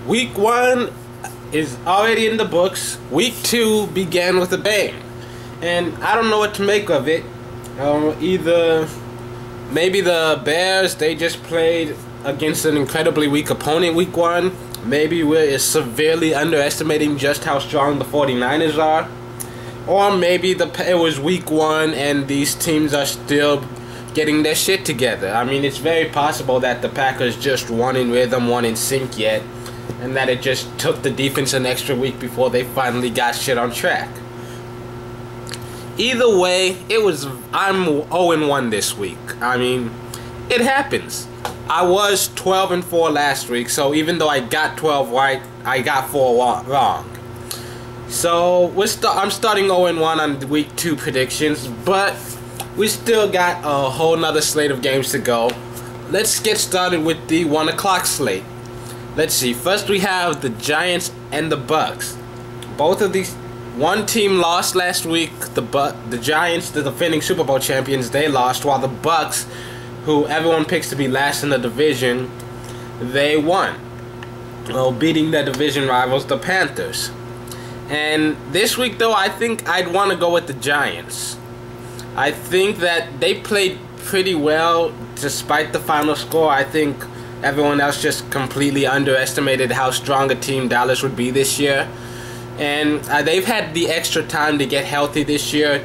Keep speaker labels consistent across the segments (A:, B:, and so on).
A: Week 1 is already in the books. Week 2 began with a bang. And I don't know what to make of it. Either maybe the Bears, they just played against an incredibly weak opponent week 1. Maybe we're severely underestimating just how strong the 49ers are. Or maybe it was week 1 and these teams are still getting their shit together. I mean, it's very possible that the Packers just weren't in rhythm, weren't in sync yet, and that it just took the defense an extra week before they finally got shit on track. Either way, I'm 0-1 this week. I mean, it happens. I was 12-4 last week, so even though I got 12 right, I got 4 wrong. So I'm starting 0-1 on week 2 predictions, but we still got a whole nother slate of games to go. Let's get started with the 1 o'clock slate. Let's see. First we have the Giants and the Bucs. Both of these, one team lost last week. The Giants, the defending Super Bowl champions, they lost, while the Bucs, who everyone picks to be last in the division, they won. Well, beating their division rivals, the Panthers. And this week, though, I think I'd want to go with the Giants. I think that they played pretty well despite the final score. I think everyone else just completely underestimated how strong a team Dallas would be this year. And they've had the extra time to get healthy this year.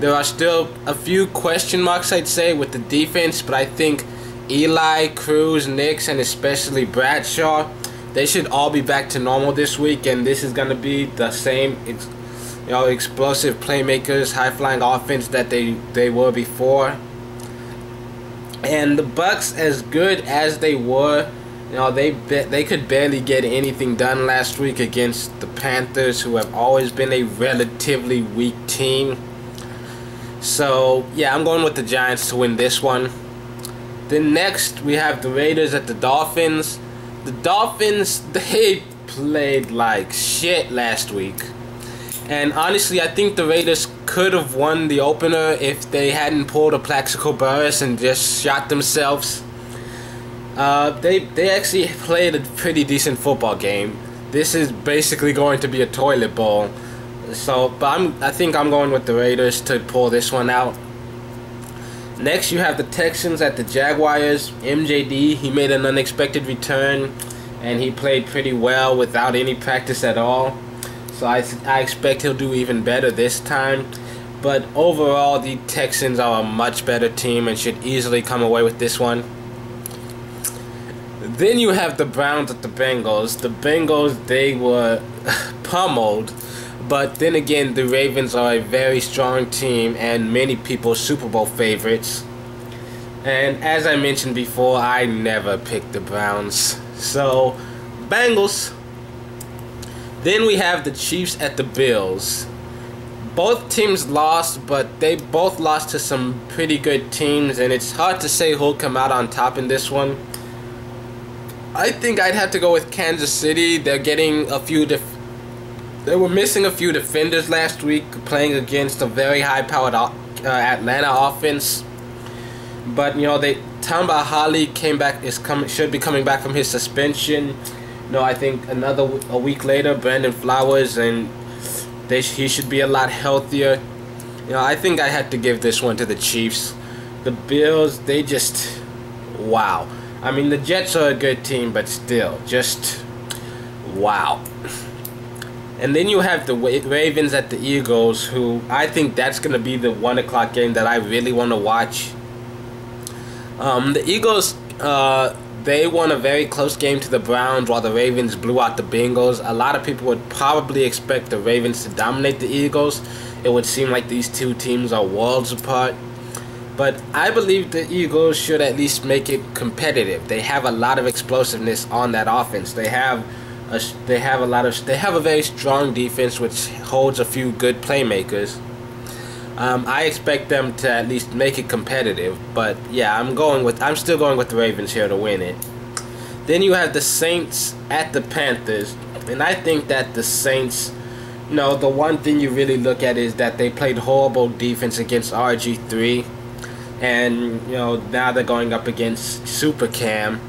A: There are still a few question marks, I'd say, with the defense, but I think Eli, Cruz, Nix, and especially Bradshaw, they should all be back to normal this week, and this is going to be the same explosive playmakers, high-flying offense that they were before. And the Bucs, as good as they were, they could barely get anything done last week against the Panthers, who have always been a relatively weak team. So, yeah, I'm going with the Giants to win this one. Then next, we have the Raiders at the Dolphins. The Dolphins, they played like shit last week. And honestly, I think the Raiders could have won the opener if they hadn't pulled a Plaxico Burress and just shot themselves. They actually played a pretty decent football game. This is basically going to be a toilet bowl. But I think I'm going with the Raiders to pull this one out. Next, you have the Texans at the Jaguars. MJD, he made an unexpected return, and he played pretty well without any practice at all. So I expect he'll do even better this time. But overall, the Texans are a much better team and should easily come away with this one. Then you have the Browns at the Bengals. The Bengals, they were pummeled. But then again, the Ravens are a very strong team and many people's Super Bowl favorites. And as I mentioned before, I never picked the Browns. So, Bengals. Then we have the Chiefs at the Bills. Both teams lost, but they both lost to some pretty good teams, and it's hard to say who'll come out on top in this one. I think I'd have to go with Kansas City. They're getting they were missing a few defenders last week, playing against a very high-powered Atlanta offense. But Tamba Hali should be coming back from his suspension. I think a week later, Brandon Flowers, and he should be a lot healthier. I think I had to give this one to the Chiefs. The Bills, they just, wow. I mean, the Jets are a good team, but still, just wow. And then you have the Ravens at the Eagles, who I think that's going to be the 1 o'clock game that I really want to watch. The Eagles, they won a very close game to the Browns, while the Ravens blew out the Bengals. A lot of people would probably expect the Ravens to dominate the Eagles. It would seem like these two teams are worlds apart. But I believe the Eagles should at least make it competitive. They have a lot of explosiveness on that offense. They have a very strong defense which holds a few good playmakers. I expect them to at least make it competitive, but yeah, I'm still going with the Ravens here to win it. Then you have the Saints at the Panthers, and I think that the Saints, the one thing you really look at is that they played horrible defense against RG3, and now they're going up against Super Cam,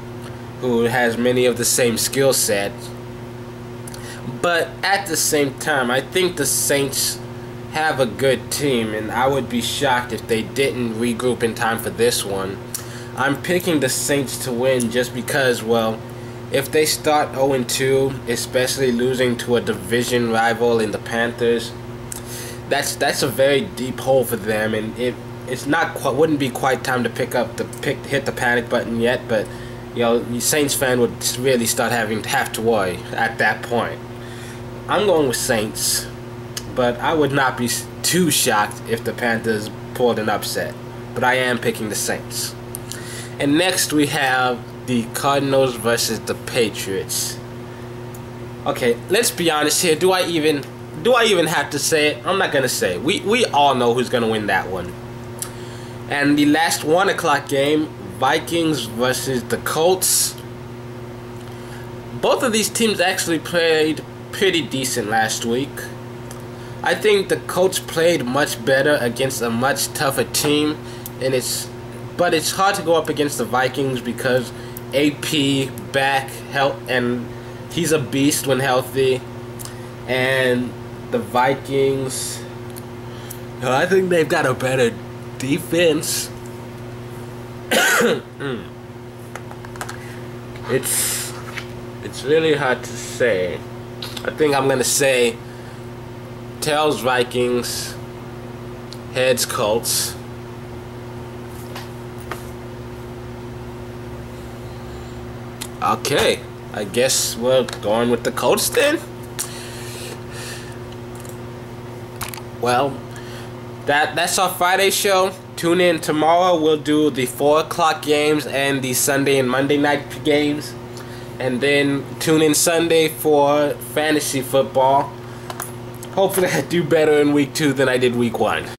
A: who has many of the same skill sets. But at the same time, I think the Saints have a good team, and I would be shocked if they didn't regroup in time for this one. I'm picking the Saints to win just because, well, if they start 0-2, especially losing to a division rival in the Panthers, that's a very deep hole for them, and it's not quite, wouldn't be quite time to hit the panic button yet. But the Saints fan would really start have to worry at that point. I'm going with Saints, but I would not be too shocked if the Panthers pulled an upset. But I am picking the Saints. And next we have the Cardinals versus the Patriots. Okay, let's be honest here. Do I even have to say it? I'm not gonna say it. We all know who's gonna win that one. And the last 1 o'clock game, Vikings versus the Colts. Both of these teams actually played pretty decent last week. I think the Colts played much better against a much tougher team, but it's hard to go up against the Vikings because AP back and he's a beast when healthy, and the Vikings, I think they've got a better defense. It's really hard to say. I think I'm gonna say tails Vikings, heads Colts. Okay, I guess we're going with the Colts then. Well, that's our Friday show. Tune in tomorrow. We'll do the 4 o'clock games and the Sunday and Monday night games. And then tune in Sunday for fantasy football. Hopefully I do better in week 2 than I did week 1.